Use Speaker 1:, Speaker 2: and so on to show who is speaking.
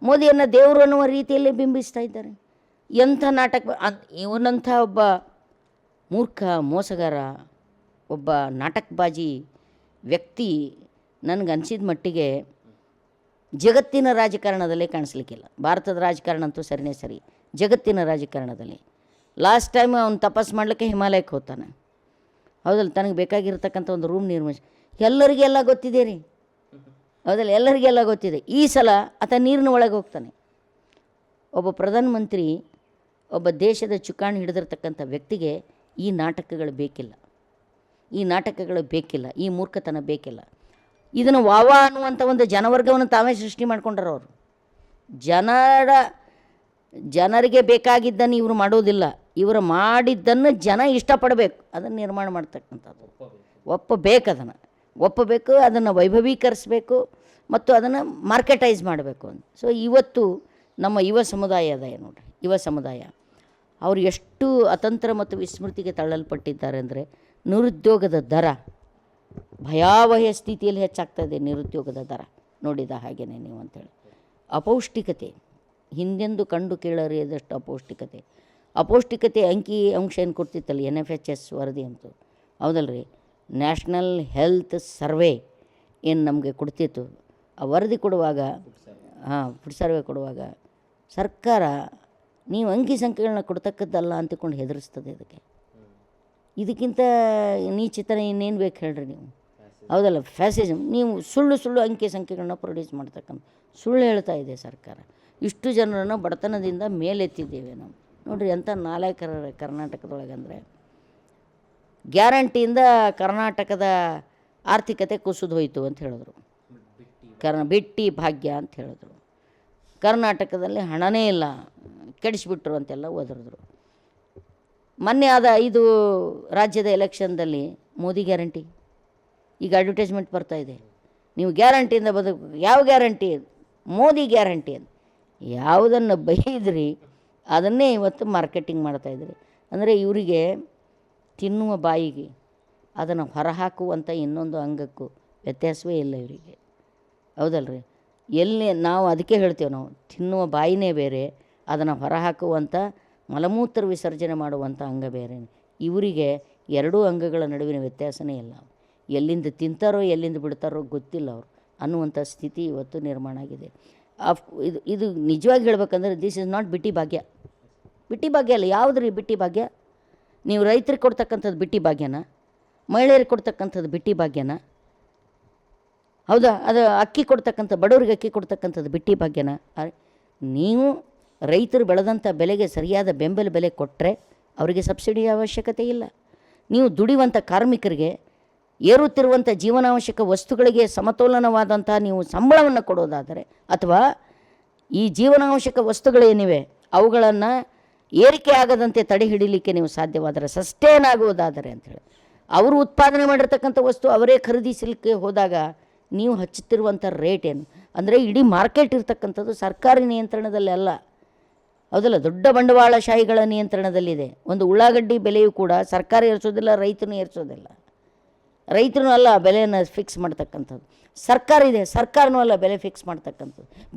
Speaker 1: ಮೋದಿಯನ್ನು ದೇವರು ಅನ್ನುವ ರೀತಿಯಲ್ಲಿ ಬಿಂಬಿಸ್ತಾ ಇದ್ದಾರೆ. ಎಂಥ ನಾಟಕ! ಇವನಂಥ ಒಬ್ಬ ಮೂರ್ಖ ಮೋಸಗಾರ, ಒಬ್ಬ ನಾಟಕಬಾಜಿ ವ್ಯಕ್ತಿ ನನಗನ್ಸಿದ ಮಟ್ಟಿಗೆ ಜಗತ್ತಿನ ರಾಜಕಾರಣದಲ್ಲೇ ಕಾಣಿಸ್ಲಿಕ್ಕಿಲ್ಲ. ಭಾರತದ ರಾಜಕಾರಣ ಅಂತೂ ಸರಿನೇ ಸರಿ, ಜಗತ್ತಿನ ರಾಜಕಾರಣದಲ್ಲಿ ಲಾಸ್ಟ್ ಟೈಮ್ ಅವ್ನು ತಪಸ್ ಮಾಡಲಿಕ್ಕೆ ಹಿಮಾಲಯಕ್ಕೆ ಹೋಗ್ತಾನೆ. ಹೌದಲ್ಲ, ತನಗೆ ಬೇಕಾಗಿರ್ತಕ್ಕಂಥ ಒಂದು ರೂಮ್ ನಿರ್ಮಿಸಿ ಎಲ್ಲರಿಗೆಲ್ಲ ಗೊತ್ತಿದೆ ರೀ. ಹೌದಲ್ಲ, ಎಲ್ಲರಿಗೆಲ್ಲ ಗೊತ್ತಿದೆ. ಈ ಸಲ ಆತ ನೀರಿನ ಒಳಗೆ ಹೋಗ್ತಾನೆ. ಒಬ್ಬ ಪ್ರಧಾನಮಂತ್ರಿ, ಒಬ್ಬ ದೇಶದ ಚುಕ್ಕಾಣಿ ಹಿಡಿದಿರ್ತಕ್ಕಂಥ ವ್ಯಕ್ತಿಗೆ ಈ ನಾಟಕಗಳು ಬೇಕಿಲ್ಲ, ಈ ನಾಟಕಗಳು ಬೇಕಿಲ್ಲ, ಈ ಮೂರ್ಖತನ ಬೇಕಿಲ್ಲ. ಇದನ್ನು ವಾವ ಅನ್ನುವಂಥ ಒಂದು ಜನವರ್ಗವನ್ನು ತಾವೇ ಸೃಷ್ಟಿ ಮಾಡ್ಕೊಂಡ್ರು ಅವರು. ಜನರಿಗೆ ಬೇಕಾಗಿದ್ದನ್ನು ಇವರು ಮಾಡೋದಿಲ್ಲ, ಇವರು ಮಾಡಿದ್ದನ್ನು ಜನ ಇಷ್ಟಪಡಬೇಕು, ಅದನ್ನು ನಿರ್ಮಾಣ ಮಾಡ್ತಕ್ಕಂಥದ್ದು. ಒಪ್ಪಬೇಕು, ಅದನ್ನು ವೈಭವೀಕರಿಸಬೇಕು ಮತ್ತು ಅದನ್ನು ಮಾರ್ಕೆಟೈಸ್ ಮಾಡಬೇಕು ಅಂತ. ಸೊ ಇವತ್ತು ನಮ್ಮ ಯುವ ಸಮುದಾಯ ಅದ ನೋಡ್ರಿ, ಯುವ ಸಮುದಾಯ ಅವರು ಎಷ್ಟು ಅತಂತ್ರ ಮತ್ತು ವಿಸ್ಮೃತಿಗೆ ತಳ್ಳಲ್ಪಟ್ಟಿದ್ದಾರೆ ಅಂದರೆ, ನಿರುದ್ಯೋಗದ ದರ ಭಯಾವಹ ಸ್ಥಿತಿಯಲ್ಲಿ ಹೆಚ್ಚಾಗ್ತಾಯಿದೆ. ನಿರುದ್ಯೋಗದ ದರ ನೋಡಿದ ಹಾಗೆಯೇ ನೀವು ಅಂಥೇಳಿ. ಅಪೌಷ್ಟಿಕತೆ, ಹಿಂದೆಂದು ಕಂಡು ಕೇಳರಿಯದಷ್ಟು ಅಪೌಷ್ಟಿಕತೆ ಅಂಶ ಏನು ಕೊಡ್ತಿತ್ತಲ್ಲ, NFHS ವರದಿ ಅಂತೂ, ಹೌದಲ್ರಿ, ನ್ಯಾಷನಲ್ ಹೆಲ್ತ್ ಸರ್ವೆ ಏನು ನಮಗೆ ಕೊಡ್ತಿತ್ತು, ಆ ವರದಿ ಕೊಡುವಾಗ, ಫುಡ್ ಸರ್ವೆ ಕೊಡುವಾಗ ಸರ್ಕಾರ ನೀವು ಅಂಕಿ ಸಂಖ್ಯೆಗಳನ್ನ ಕೊಡ್ತಕ್ಕದ್ದಲ್ಲ ಅಂತಿಕೊಂಡು ಹೆದರಿಸ್ತದೆ. ಇದಕ್ಕಿಂತ ನೀಚಿತನ ಇನ್ನೇನು ಬೇಕು ಹೇಳ್ರಿ ನೀವು? ಹೌದಲ್ಲ, ಫ್ಯಾಸಿಸಮ್. ನೀವು ಸುಳ್ಳು ಅಂಕಿ ಸಂಖ್ಯೆಗಳನ್ನ ಪ್ರೊಡ್ಯೂಸ್ ಮಾಡ್ತಕ್ಕಂಥ ಸುಳ್ಳು ಹೇಳ್ತಾ ಇದೆ ಸರ್ಕಾರ. ಇಷ್ಟು ಜನರನ್ನು ಬಡತನದಿಂದ ಮೇಲೆತ್ತಿದ್ದೇವೆ ನಾವು. ನೋಡಿರಿ ಎಂಥ ನಾಲಾಯಕರ ಕರ್ನಾಟಕದೊಳಗೆ ಅಂದರೆ, ಗ್ಯಾರಂಟಿಯಿಂದ ಕರ್ನಾಟಕದ ಆರ್ಥಿಕತೆ ಕುಸಿದು ಹೋಯಿತು ಅಂತ ಹೇಳಿದ್ರು. ಬಿಟ್ಟಿ ಭಾಗ್ಯ ಅಂತ ಹೇಳಿದ್ರು. ಕರ್ನಾಟಕದಲ್ಲಿ ಹಣನೇ ಇಲ್ಲ, ಕೆಡಿಸಿಬಿಟ್ರು ಅಂತೆಲ್ಲ ಓದಿದ್ರು. ಮೊನ್ನೆ ಆದ 5 ರಾಜ್ಯದ ಎಲೆಕ್ಷನ್ದಲ್ಲಿ ಮೋದಿ ಗ್ಯಾರಂಟಿ, ಈಗ ಅಡ್ವರ್ಟೈಸ್ಮೆಂಟ್ ಬರ್ತಾಯಿದೆ, ನೀವು ಗ್ಯಾರಂಟಿಯಿಂದ ಯಾವ ಗ್ಯಾರಂಟಿ? ಮೋದಿ ಗ್ಯಾರಂಟಿ ಅಂತ. ಯಾವುದನ್ನು ಬೈದ್ರಿ ಅದನ್ನೇ ಇವತ್ತು ಮಾರ್ಕೆಟಿಂಗ್ ಮಾಡ್ತಾಯಿದ್ರಿ. ಅಂದರೆ ಇವರಿಗೆ ತಿನ್ನುವ ಬಾಯಿಗೆ ಅದನ್ನು ಹೊರಹಾಕುವಂಥ ಇನ್ನೊಂದು ಅಂಗಕ್ಕೂ ವ್ಯತ್ಯಾಸವೇ ಇಲ್ಲ ಇವರಿಗೆ. ಹೌದಲ್ರಿ, ಎಲ್ಲಿ ನಾವು ಅದಕ್ಕೆ ಹೇಳ್ತೇವೆ, ನಾವು ತಿನ್ನುವ ಬಾಯಿನೇ ಬೇರೆ, ಅದನ್ನು ಹೊರಹಾಕುವಂಥ ಮಲಮೂತ್ರ ವಿಸರ್ಜನೆ ಮಾಡುವಂಥ ಅಂಗ ಬೇರೆ. ಇವರಿಗೆ ಎರಡೂ ಅಂಗಗಳ ನಡುವಿನ ವ್ಯತ್ಯಾಸನೇ ಇಲ್ಲ. ಎಲ್ಲಿಂದ ತಿಂತಾರೋ ಎಲ್ಲಿಂದ ಬಿಡ್ತಾರೋ ಗೊತ್ತಿಲ್ಲ ಅವರು ಅನ್ನುವಂಥ ಸ್ಥಿತಿ ಇವತ್ತು ನಿರ್ಮಾಣ ಆಗಿದೆ. ಇದು ನಿಜವಾಗಿ ಹೇಳ್ಬೇಕಂದ್ರೆ ದಿಸ್ ಇಸ್ ನಾಟ್ ಬಿಟ್ಟಿ ಭಾಗ್ಯ ಅಲ್ಲ. ಯಾವುದ್ರಿ ಬಿಟ್ಟಿ ಭಾಗ್ಯ? ನೀವು ರೈತರಿಗೆ ಕೊಡ್ತಕ್ಕಂಥದ್ದು ಬಿಟ್ಟಿ ಭಾಗ್ಯನ? ಮಹಿಳೆಯರಿಗೆ ಕೊಡ್ತಕ್ಕಂಥದ್ದು ಬಿಟ್ಟಿ ಭಾಗ್ಯನ? ಹೌದಾ? ಅದು ಅಕ್ಕಿ ಕೊಡ್ತಕ್ಕಂಥ ಬಡವರಿಗೆ ಅಕ್ಕಿ ಕೊಡ್ತಕ್ಕಂಥದ್ದು ಬಿಟ್ಟಿ ಭಾಗ್ಯನ? ನೀವು ರೈತರು ಬೆಳೆದಂಥ ಬೆಲೆಗೆ ಸರಿಯಾದ ಬೆಂಬಲ ಬೆಲೆ ಕೊಟ್ಟರೆ ಅವರಿಗೆ ಸಬ್ಸಿಡಿ ಅವಶ್ಯಕತೆ ಇಲ್ಲ. ನೀವು ದುಡಿಯುವಂಥ ಕಾರ್ಮಿಕರಿಗೆ ಏರುತ್ತಿರುವಂಥ ಜೀವನಾವಶ್ಯಕ ವಸ್ತುಗಳಿಗೆ ಸಮತೋಲನವಾದಂಥ ನೀವು ಸಂಬಳವನ್ನು ಕೊಡೋದಾದರೆ, ಅಥವಾ ಈ ಜೀವನಾವಶ್ಯಕ ವಸ್ತುಗಳೇನಿವೆ ಅವುಗಳನ್ನು ಏರಿಕೆ ಆಗದಂತೆ ತಡೆ ಹಿಡಿಲಿಕ್ಕೆ ನೀವು ಸಾಧ್ಯವಾದರೆ, ಸಸ್ಟೇನ್ ಆಗುವುದಾದರೆ ಅಂಥೇಳಿ, ಅವರು ಉತ್ಪಾದನೆ ಮಾಡಿರ್ತಕ್ಕಂಥ ವಸ್ತು ಅವರೇ ಖರೀದಿಸಲಿಕ್ಕೆ ಹೋದಾಗ ನೀವು ಹಚ್ಚುತ್ತಿರುವಂಥ ರೇಟ್ ಏನು ಅಂದರೆ, ಇಡೀ ಮಾರ್ಕೆಟ್ ಇರ್ತಕ್ಕಂಥದ್ದು ಸರ್ಕಾರಿ ನಿಯಂತ್ರಣದಲ್ಲಿ ಅಲ್ಲ. ಹೌದಲ್ಲ, ದೊಡ್ಡ ಬಂಡವಾಳಶಾಹಿಗಳ ನಿಯಂತ್ರಣದಲ್ಲಿದೆ. ಒಂದು ಉಳ್ಳಾಗಡ್ಡಿ ಬೆಲೆಯೂ ಕೂಡ ಸರ್ಕಾರ ಏರಿಸೋದಿಲ್ಲ, ರೈತನೂ ಏರಿಸೋದಿಲ್ಲ. ರೈತನೂ ಅಲ್ಲ ಬೆಲೆಯನ್ನು ಫಿಕ್ಸ್ ಮಾಡ್ತಕ್ಕಂಥದ್ದು, ಸರ್ಕಾರ ಇದೆ, ಸರ್ಕಾರನೂ ಅಲ್ಲ ಬೆಲೆ ಫಿಕ್ಸ್ ಮಾಡ್ತಕ್ಕಂಥದ್ದು.